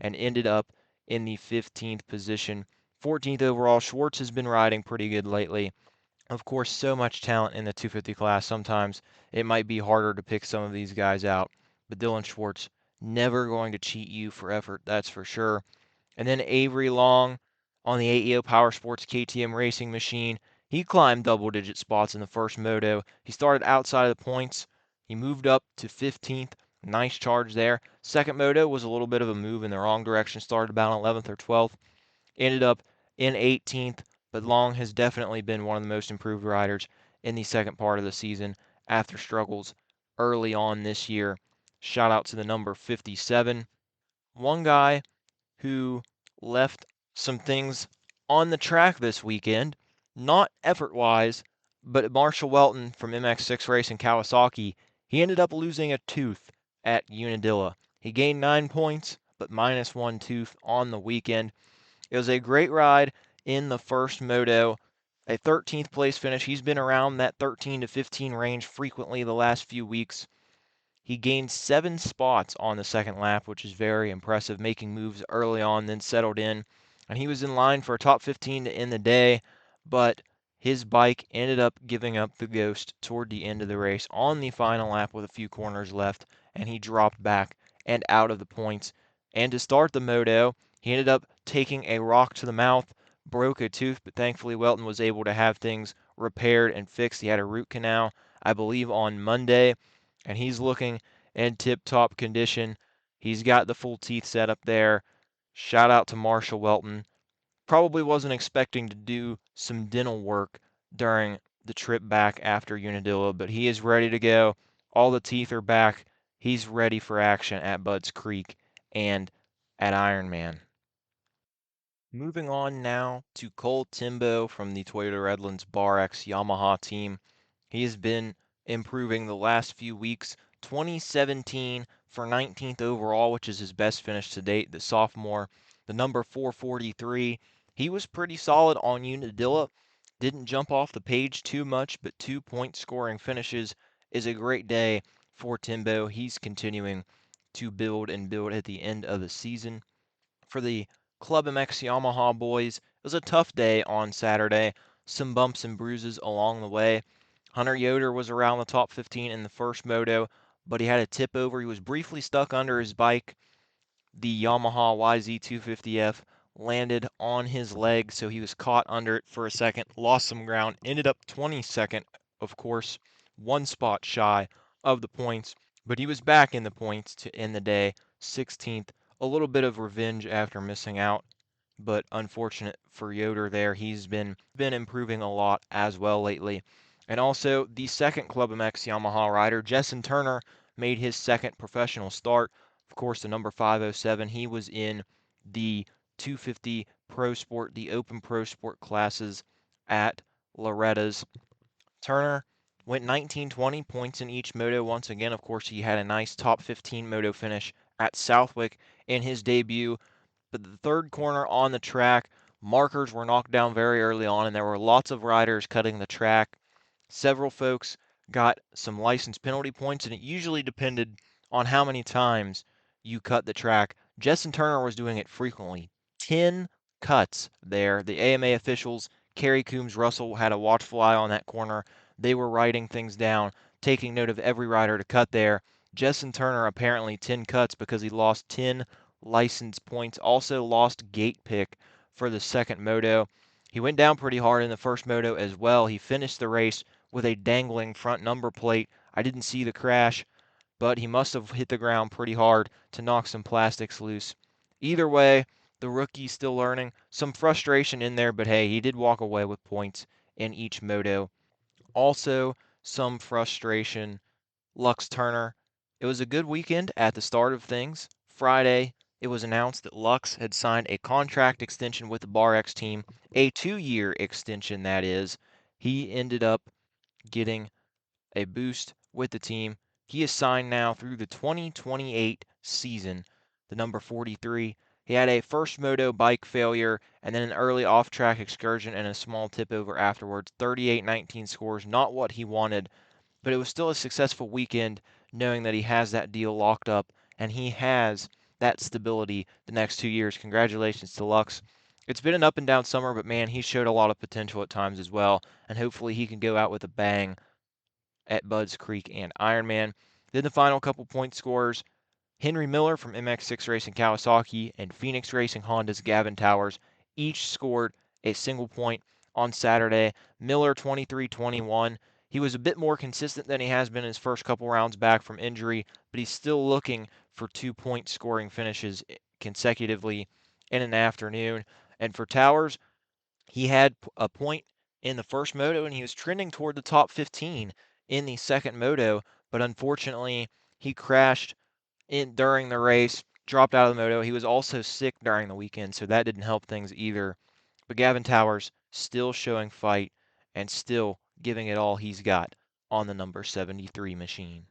and ended up in the 15th position. 14th overall. Schwartz has been riding pretty good lately. Of course, so much talent in the 250 class. Sometimes it might be harder to pick some of these guys out, but Dylan Schwartz never going to cheat you for effort, that's for sure. And then Avery Long on the AEO Power Sports KTM racing machine. He climbed double digit spots in the first moto. He started outside of the points. He moved up to 15th. Nice charge there. Second moto was a little bit of a move in the wrong direction. Started about 11th or 12th. Ended up in 18th. But Long has definitely been one of the most improved riders in the second part of the season after struggles early on this year. Shout out to the number 57. One guy who left some things on the track this weekend, not effort wise, but Marshall Welton from MX6 Racing Kawasaki, he ended up losing a tooth at Unadilla. He gained 9 points, but minus one tooth on the weekend. It was a great ride in the first moto. A 13th place finish. He's been around that 13 to 15 range frequently the last few weeks. He gained 7 spots on the second lap, which is very impressive, making moves early on, then settled in. And he was in line for a top 15 to end the day, but his bike ended up giving up the ghost toward the end of the race on the final lap with a few corners left, and he dropped back and out of the points. And to start the moto, he ended up taking a rock to the mouth, broke a tooth, but thankfully Welton was able to have things repaired and fixed. He had a root canal, I believe, on Monday, and he's looking in tip-top condition. He's got the full teeth set up there. Shout out to Marshall Welton. Probably wasn't expecting to do some dental work during the trip back after Unadilla, but he is ready to go. All the teeth are back. He's ready for action at Budds Creek and at Ironman. Moving on now to Cole Timbo from the Toyota Redlands Bar X Yamaha team. He has been improving the last few weeks. 2017 for 19th overall, which is his best finish to date. The sophomore, the number 443. He was pretty solid on Unadilla. Didn't jump off the page too much, but 2-point scoring finishes is a great day for Timbo. He's continuing to build and build at the end of the season. For the Club MX Yamaha boys, it was a tough day on Saturday. Some bumps and bruises along the way. Hunter Yoder was around the top 15 in the first moto, but he had a tip over. He was briefly stuck under his bike. The Yamaha YZ250F landed on his leg, so he was caught under it for a second, lost some ground, ended up 22nd, of course, one spot shy of the points, but he was back in the points to end the day, 16th. A little bit of revenge after missing out, but unfortunate for Yoder there. He's been improving a lot as well lately. And also, the second Club MX Yamaha rider, Jessen Turner, made his second professional start. Of course, the number 507, he was in the 250 Pro Sport, the Open Pro Sport classes at Loretta's. Turner went 19-20 points in each moto once again. Of course, he had a nice top 15 moto finish at Southwick in his debut. But the third corner on the track, markers were knocked down very early on, and there were lots of riders cutting the track. Several folks got some license penalty points, and it usually depended on how many times you cut the track. Jessen Turner was doing it frequently. 10 cuts there. The AMA officials, Kerry Coombs Russell, had a watchful eye on that corner. They were writing things down, taking note of every rider to cut there. Jessen Turner apparently 10 cuts because he lost 10 license points. Also lost gate pick for the second moto. He went down pretty hard in the first moto as well. He finished the race with a dangling front number plate. I didn't see the crash, but he must have hit the ground pretty hard to knock some plastics loose. Either way, the rookie's still learning. Some frustration in there, but hey, he did walk away with points in each moto. Also, some frustration Lux Turner. It was a good weekend at the start of things. Friday, it was announced that Lux had signed a contract extension with the BarX team, a 2-year extension, that is. He ended up getting a boost with the team. He is signed now through the 2028 season, the number 43. He had a first moto bike failure and then an early off track excursion and a small tip over afterwards. 38-19 scores, not what he wanted, but it was still a successful weekend knowing that he has that deal locked up and he has that stability the next 2 years. Congratulations to Lux. It's been an up and down summer, but man, he showed a lot of potential at times as well, and hopefully he can go out with a bang at Budds Creek and Ironman. Then the final couple point scorers, Henry Miller from MX6 Racing Kawasaki and Phoenix Racing Honda's Gavin Towers each scored a single point on Saturday. Miller 23-21. He was a bit more consistent than he has been his first couple rounds back from injury, but he's still looking for 2-point scoring finishes consecutively in an afternoon. And for Towers, he had a point in the first moto and he was trending toward the top 15 in the second moto, but unfortunately he crashed in during the race, dropped out of the moto. He was also sick during the weekend, so that didn't help things either. But Gavin Towers still showing fight and still giving it all he's got on the number 73 machine.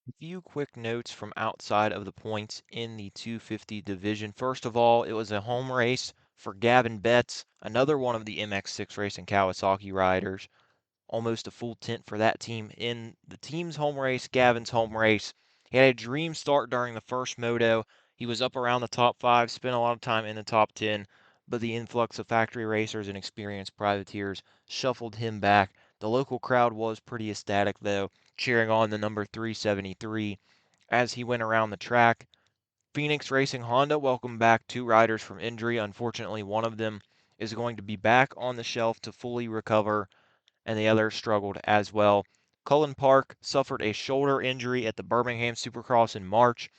A few quick notes from outside of the points in the 250 division. First of all, it was a home race for Gavin Betts, another one of the MX6 Racing Kawasaki riders. Almost a full tent for that team in the team's home race, Gavin's home race. He had a dream start during the first moto. He was up around the top 5, spent a lot of time in the top 10, but the influx of factory racers and experienced privateers shuffled him back. The local crowd was pretty ecstatic, though, cheering on the number 373 as he went around the track. Phoenix Racing Honda welcomed back 2 riders from injury. Unfortunately, one of them is going to be back on the shelf to fully recover, and the other struggled as well. Cullen Park suffered a shoulder injury at the Birmingham Supercross in March.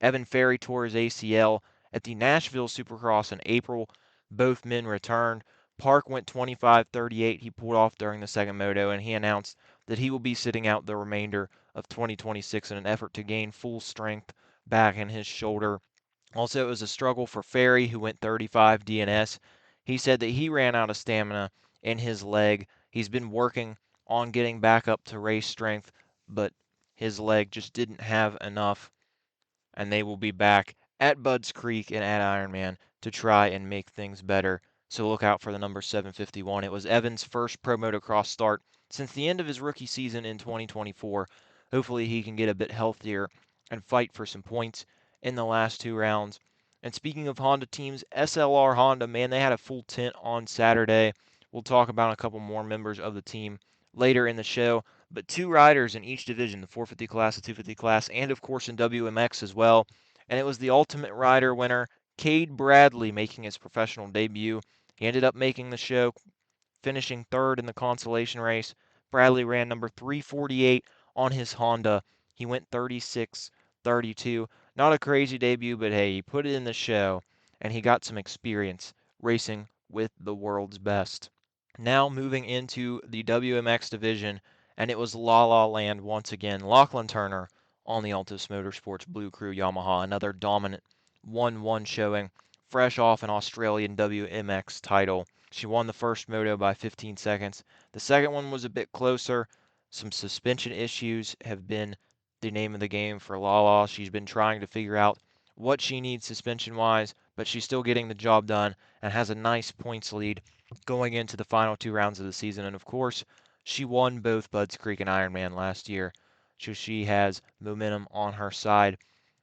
Evan Ferry tore his ACL at the Nashville Supercross in April. Both men returned. Park went 25-38. He pulled off during the second moto, and he announced that he will be sitting out the remainder of 2026 in an effort to gain full strength back in his shoulder. Also, it was a struggle for Ferry, who went 35 DNS. He said that he ran out of stamina in his leg. He's been working on getting back up to race strength, but his leg just didn't have enough, and they will be back at Budds Creek and at Ironman to try and make things better. So look out for the number 751. It was Evan's first pro motocross start since the end of his rookie season in 2024. Hopefully he can get a bit healthier and fight for some points in the last 2 rounds. And speaking of Honda teams, SLR Honda, man, they had a full tent on Saturday. We'll talk about a couple more members of the team later in the show, but 2 riders in each division, the 450 class, the 250 class, and of course in WMX as well. And it was the Ultimate Rider winner, Cade Bradley, making his professional debut. He ended up making the show, finishing third in the consolation race. Bradley ran number 348 on his Honda. He went 36-32. Not a crazy debut, but hey, he put it in the show, and he got some experience racing with the world's best. Now moving into the WMX division, and it was La La Land once again. Lachlan Turner on the Altus Motorsports Blue Crew Yamaha, another dominant 1-1 showing, fresh off an Australian WMX title. She won the first moto by 15 seconds. The second one was a bit closer. Some suspension issues have been the name of the game for Lala. She's been trying to figure out what she needs suspension wise, but she's still getting the job done and has a nice points lead going into the final 2 rounds of the season. And of course, she won both Budds Creek and Ironman last year, so she has momentum on her side.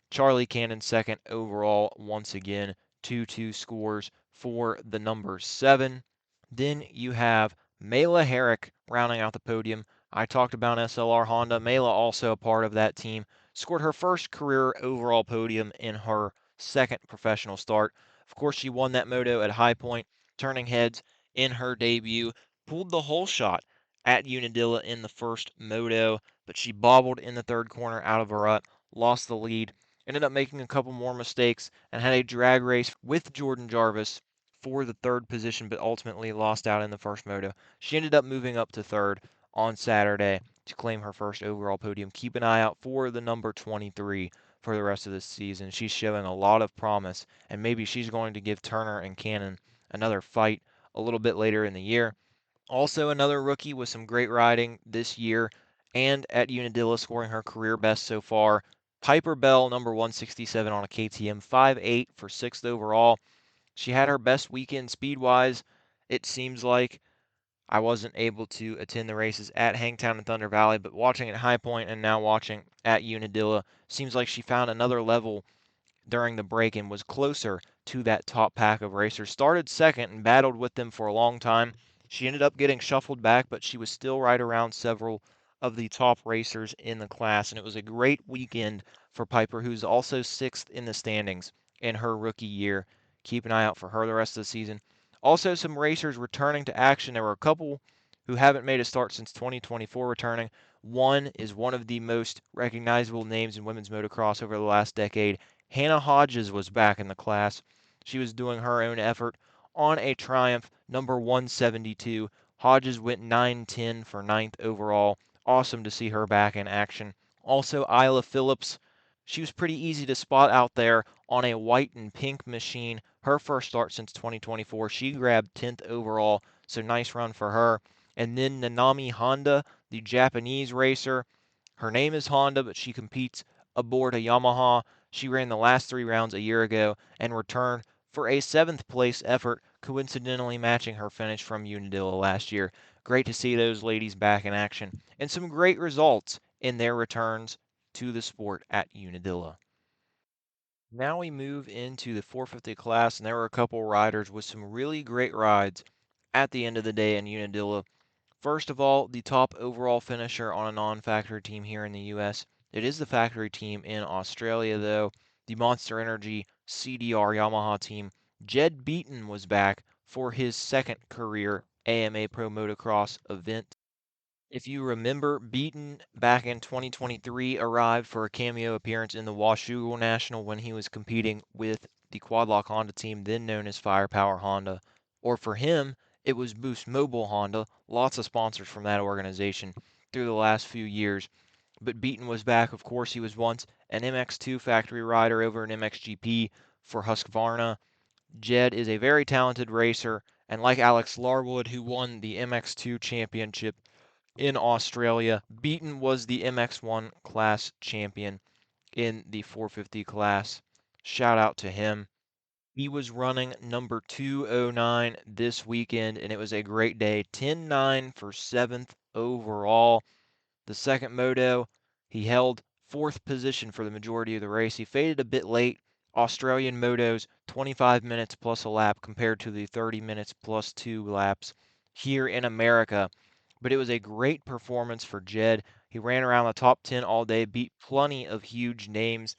Charlie Cannon second overall once again, 2-2 scores for the number 7. Then you have Mela Herrick rounding out the podium. I talked about SLR Honda. Mela also a part of that team. Scored her first career overall podium in her second professional start. Of course, she won that moto at High Point, turning heads in her debut. Pulled the whole shot at Unadilla in the first moto, but she bobbled in the third corner out of a rut, lost the lead, ended up making a couple more mistakes, and had a drag race with Jordan Jarvis for the third position, but ultimately lost out in the first moto. She ended up moving up to third on Saturday to claim her first overall podium. Keep an eye out for the number 23 for the rest of this season. She's showing a lot of promise, and maybe she's going to give Turner and Cannon another fight a little bit later in the year. Also, another rookie with some great riding this year and at Unadilla scoring her career best so far. Piper Bell, number 167 on a KTM, 5.8 for 6th overall. She had her best weekend speed-wise, it seems like. I wasn't able to attend the races at Hangtown and Thunder Valley, but watching at High Point and now watching at Unadilla, seems like she found another level during the break and was closer to that top pack of racers. Started second and battled with them for a long time. She ended up getting shuffled back, but she was still right around several of the top racers in the class. And it was a great weekend for Piper, who's also sixth in the standings in her rookie year. Keep an eye out for her the rest of the season. Also, some racers returning to action. There were a couple who haven't made a start since 2024 returning. One is one of the most recognizable names in women's motocross over the last decade. Hannah Hodges was back in the class. She was doing her own effort on a Triumph number 172. Hodges went 9-10 for ninth overall. Awesome to see her back in action. Also, Isla Phillips. She was pretty easy to spot out there on a white and pink machine. Her first start since 2024. She grabbed 10th overall, so nice run for her. And then Nanami Honda, the Japanese racer. Her name is Honda, but she competes aboard a Yamaha. She ran the last 3 rounds a year ago and returned for a 7th place effort, coincidentally matching her finish from Unadilla last year. Great to see those ladies back in action and some great results in their returns to the sport at Unadilla. Now we move into the 450 class, and there were a couple riders with some really great rides at the end of the day in Unadilla. First of all, the top overall finisher on a non-factory team here in the US. It is the factory team in Australia, though. The Monster Energy CDR Yamaha team. Jed Beaton was back for his second career AMA Pro Motocross event. If you remember, Beaton back in 2023 arrived for a cameo appearance in the Washougal National when he was competing with the Quadlock Honda team, then known as Firepower Honda. Or for him, it was Boost Mobile Honda. Lots of sponsors from that organization through the last few years. But Beaton was back. Of course, he was once an MX2 factory rider over an MXGP for Husqvarna. Jed is a very talented racer, and like Alex Larwood, who won the MX2 championship in Australia. Beaton was the MX1 class champion in the 450 class. Shout out to him. He was running number 209 this weekend, and it was a great day. 10-9 for 7th overall. The second moto, he held 4th position for the majority of the race. He faded a bit late. Australian motos, 25 minutes plus a lap compared to the 30 minutes plus 2 laps here in America. But it was a great performance for Jed. He ran around the top 10 all day, beat plenty of huge names,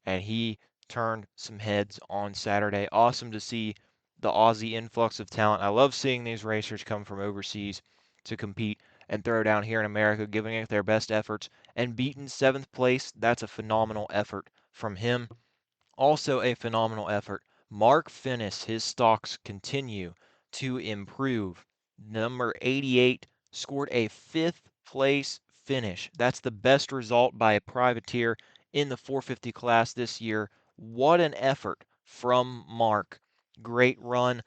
and he turned some heads on Saturday. Awesome to see the Aussie influx of talent. I love seeing these racers come from overseas to compete and throw down here in America, giving it their best efforts. And beaten 7th place, that's a phenomenal effort from him. Also a phenomenal effort. Mark Finnis, his stocks continue to improve. Number 88 scored a 5th place finish. That's the best result by a privateer in the 450 class this year. What an effort from Mark. Great run.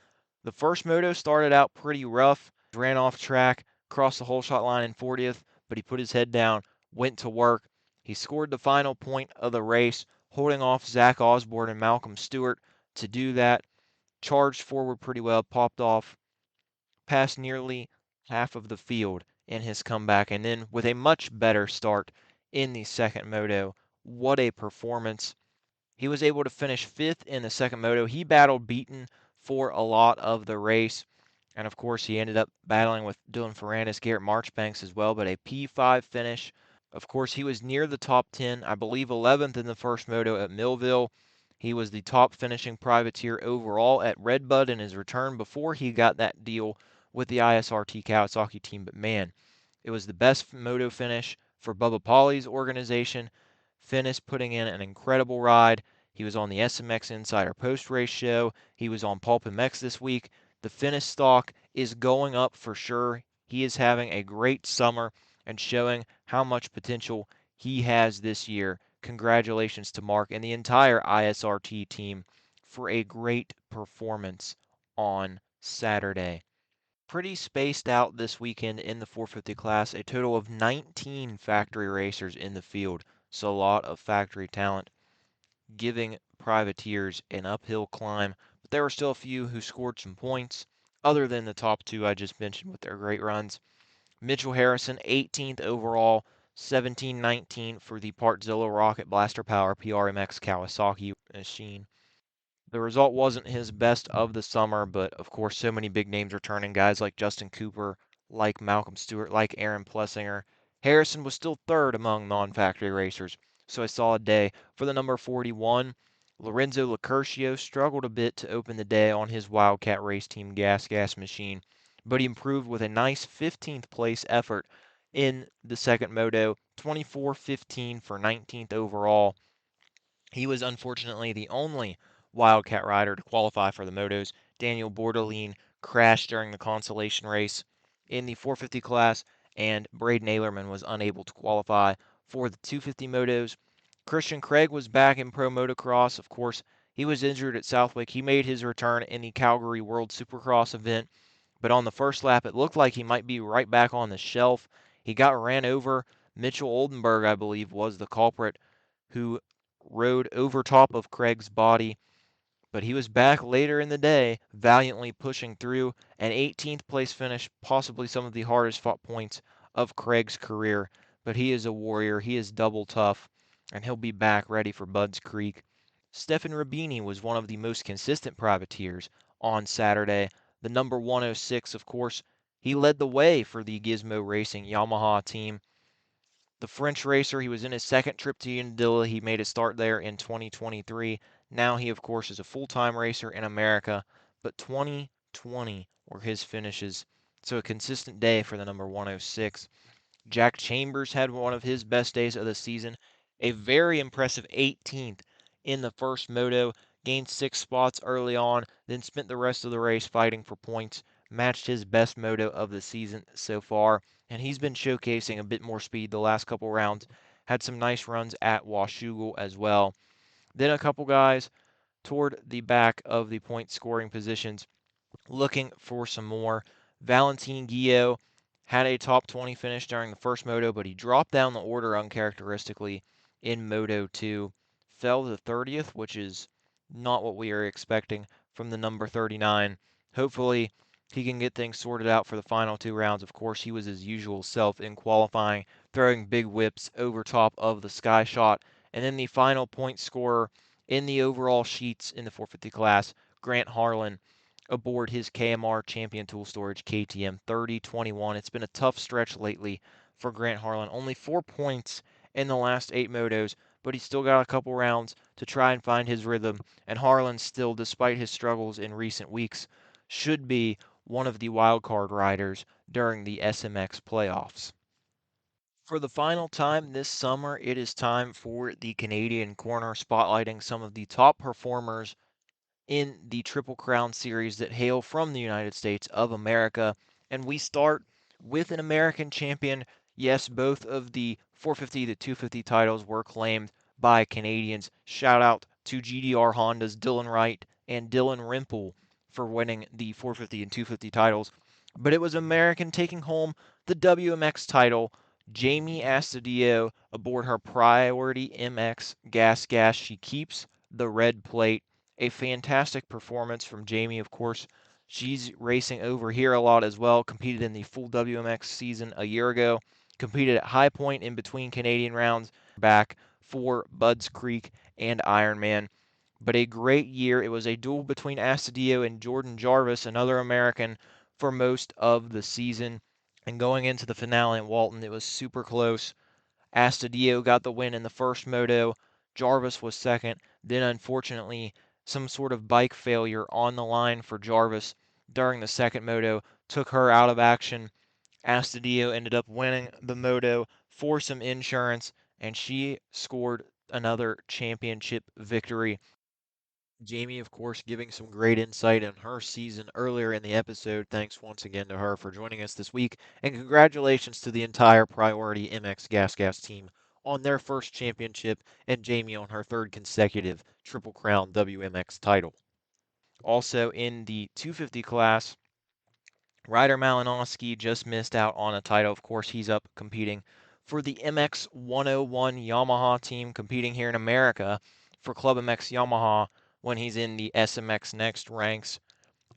The first moto started out pretty rough, ran off track, crossed the whole shot line in 40th, but he put his head down, went to work. He scored the final point of the race, holding off Zach Osborne and Malcolm Stewart to do that. Charged forward pretty well, popped off past nearly half of the field in his comeback, and then with a much better start in the second moto. What a performance. He was able to finish 5th in the second moto. He battled Beaton for a lot of the race. And of course, he ended up battling with Dylan Ferrandis, Garrett Marchbanks as well, but a P5 finish. Of course, he was near the top 10, I believe 11th in the first moto at Millville. He was the top finishing privateer overall at Redbud in his return before he got that deal with the ISRT Kawasaki team. But man, it was the best moto finish for Bubba Pauly's organization. Finnis putting in an incredible ride. He was on the SMX Insider post-race show. He was on Pulp MX this week. The Finnis stock is going up for sure. He is having a great summer, and showing how much potential he has this year. Congratulations to Mark and the entire ISRT team for a great performance on Saturday. Pretty spaced out this weekend in the 450 class, a total of 19 factory racers in the field, so a lot of factory talent, giving Privateers an uphill climb, but there were still a few who scored some points, other than the top two I just mentioned with their great runs. Mitchell Harrison, 18th overall, 17-19 for the Partzilla Rocket Blaster Power PRMX Kawasaki machine. The result wasn't his best of the summer, but of course, so many big names returning, guys like Justin Cooper, like Malcolm Stewart, like Aaron Plessinger. Harrison was still third among non-factory racers, so a solid day. For the number 41, Lorenzo Lacurcio struggled a bit to open the day on his Wildcat Race Team gas machine, but he improved with a nice 15th place effort in the second moto, 24-15 for 19th overall. He was unfortunately the only Wildcat rider to qualify for the motos. Daniel Bordelin crashed during the consolation race in the 450 class, and Braden Aylerman was unable to qualify for the 250 motos. Christian Craig was back in pro motocross. Of course, he was injured at Southwick. He made his return in the Calgary World Supercross event, but on the first lap, it looked like he might be right back on the shelf. He got ran over. Mitchell Oldenburg, I believe, was the culprit who rode over top of Craig's body, but he was back later in the day, valiantly pushing through an 18th place finish, possibly some of the hardest fought points of Craig's career. But he is a warrior, he is double tough, and he'll be back ready for Budds Creek. Stefan Rabini was one of the most consistent privateers on Saturday. The number 106, of course, he led the way for the Gizmo Racing Yamaha team. The French racer, he was in his second trip to Unadilla. He made a start there in 2023. Now he, of course, is a full-time racer in America, but 2020 were his finishes. So a consistent day for the number 106. Jack Chambers had one of his best days of the season, a very impressive 18th in the first moto, gained 6 spots early on, then spent the rest of the race fighting for points, matched his best moto of the season so far, and he's been showcasing a bit more speed the last couple rounds. Had some nice runs at Washougal as well. Then a couple guys toward the back of the point scoring positions looking for some more. Valentin Guillot had a top 20 finish during the first moto, but he dropped down the order uncharacteristically in Moto 2. Fell to 30th, which is not what we are expecting from the number 39. Hopefully, he can get things sorted out for the final 2 rounds. Of course, he was his usual self in qualifying, throwing big whips over top of the sky shot. And then the final point scorer in the overall sheets in the 450 class, Grant Harlan, aboard his KMR Champion Tool Storage KTM 3021. It's been a tough stretch lately for Grant Harlan. Only 4 points in the last 8 motos, but he's still got a couple rounds to try and find his rhythm. And Harlan still, despite his struggles in recent weeks, should be one of the wildcard riders during the SMX playoffs. For the final time this summer, it is time for the Canadian Corner, spotlighting some of the top performers in the Triple Crown series that hail from the United States of America. And we start with an American champion. Yes, both of the 450 to 250 titles were claimed by Canadians. Shout out to GDR Honda's Dylan Wright and Dylan Rimple for winning the 450 and 250 titles. But it was American taking home the WMX title. Jamie Astudillo aboard her Priority MX Gas. She keeps the red plate. A fantastic performance from Jamie, of course. She's racing over here a lot as well. Competed in the full WMX season a year ago. Competed at High Point in between Canadian rounds. Back for Budds Creek and Ironman. But a great year. It was a duel between Astudillo and Jordan Jarvis, another American, for most of the season. And going into the finale in Walton, it was super close. Astudillo got the win in the first moto. Jarvis was second. Then, unfortunately, some sort of bike failure on the line for Jarvis during the second moto took her out of action. Astudillo ended up winning the moto for some insurance, and she scored another championship victory. Jamie, of course, giving some great insight on her season earlier in the episode. Thanks once again to her for joining us this week. And congratulations to the entire Priority MX Gas team on their first championship and Jamie on her third consecutive Triple Crown WMX title. Also in the 250 class, Ryder Malinowski just missed out on a title. Of course, he's up competing for the MX 101 Yamaha team, competing here in America for Club MX Yamaha when he's in the SMX Next ranks.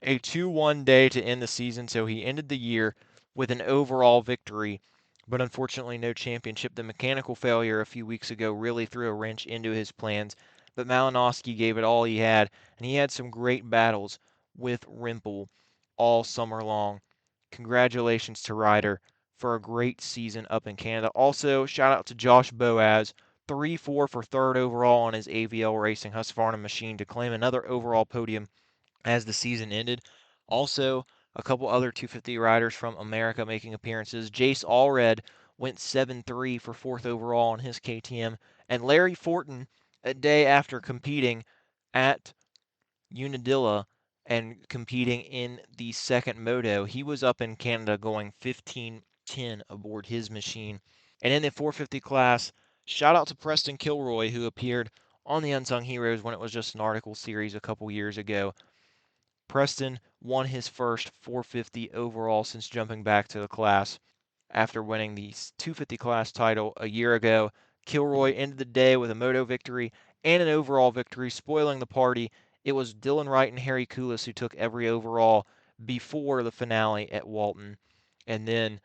A 2-1 day to end the season, so he ended the year with an overall victory, but unfortunately no championship. The mechanical failure a few weeks ago really threw a wrench into his plans, but Malinowski gave it all he had, and he had some great battles with Rimple all summer long. Congratulations to Ryder for a great season up in Canada. Also, shout out to Josh Boaz, 3-4 for third overall on his AVL Racing Husqvarna machine to claim another overall podium as the season ended. Also, a couple other 250 riders from America making appearances. Jace Allred went 7-3 for fourth overall on his KTM, and Larry Fortin, a day after competing at Unadilla and competing in the second moto, he was up in Canada going 15-10 aboard his machine. And in the 450 class, shout out to Preston Kilroy, who appeared on the Unsung Heroes when it was just an article series a couple years ago. Preston won his first 450 overall since jumping back to the class after winning the 250 class title a year ago. Kilroy ended the day with a moto victory and an overall victory, spoiling the party. It was Dylan Wright and Harry Koulis who took every overall before the finale at Walton. And then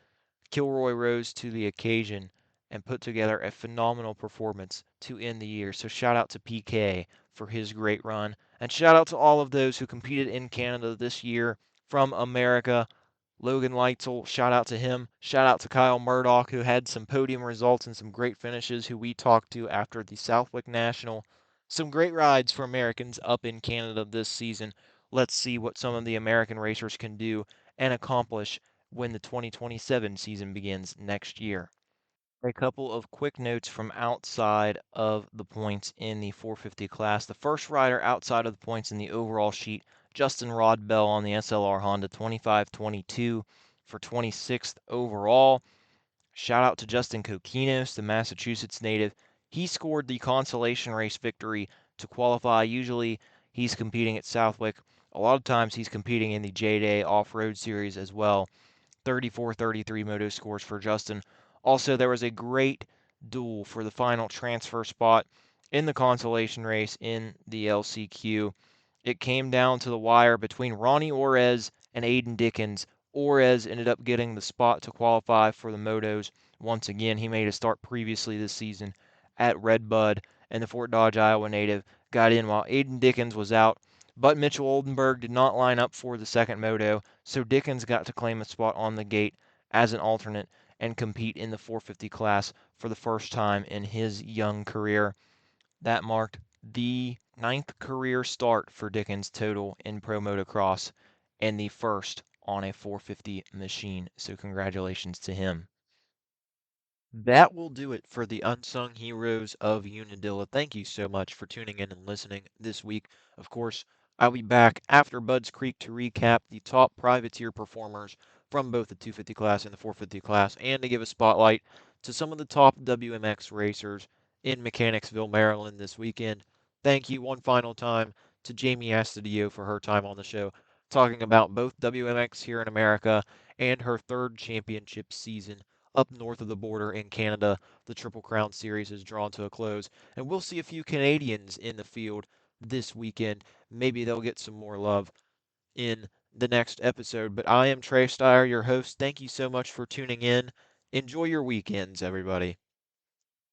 Kilroy rose to the occasion and put together a phenomenal performance to end the year. So shout out to PK for his great run. And shout out to all of those who competed in Canada this year from America. Logan Leitzel, shout out to him. Shout out to Kyle Murdoch, who had some podium results and some great finishes, who we talked to after the Southwick National. Some great rides for Americans up in Canada this season. Let's see what some of the American racers can do and accomplish when the 2027 season begins next year. A couple of quick notes from outside of the points in the 450 class. The first rider outside of the points in the overall sheet, Justin Rodbell on the SLR Honda 2522 for 26th overall. Shout out to Justin Kokinos, the Massachusetts native. He scored the consolation race victory to qualify. Usually he's competing at Southwick. A lot of times he's competing in the J-Day Off-Road Series as well. 34-33 moto scores for Justin. Also, there was a great duel for the final transfer spot in the consolation race in the LCQ. It came down to the wire between Ronnie Orez and Aiden Dickens. Orez ended up getting the spot to qualify for the motos. Once again, he made a start previously this season at Red Bud, and the Fort Dodge, Iowa native got in while Aiden Dickens was out. But Mitchell Oldenburg did not line up for the second moto, so Dickens got to claim a spot on the gate as an alternate and compete in the 450 class for the first time in his young career. That marked the ninth career start for Dickens total in pro motocross and the first on a 450 machine. So congratulations to him. That will do it for the Unsung Heroes of Unadilla. Thank you so much for tuning in and listening this week. Of course, I'll be back after Budds Creek to recap the top privateer performers from both the 250 class and the 450 class, and to give a spotlight to some of the top WMX racers in Mechanicsville, Maryland this weekend. Thank you one final time to Jamie Astudillo for her time on the show, talking about both WMX here in America and her third championship season up north of the border in Canada. The Triple Crown Series is drawn to a close, and we'll see a few Canadians in the field this weekend. Maybe they'll get some more love in the next episode. But I am Trey Stire, your host. Thank you so much for tuning in. Enjoy your weekends, everybody.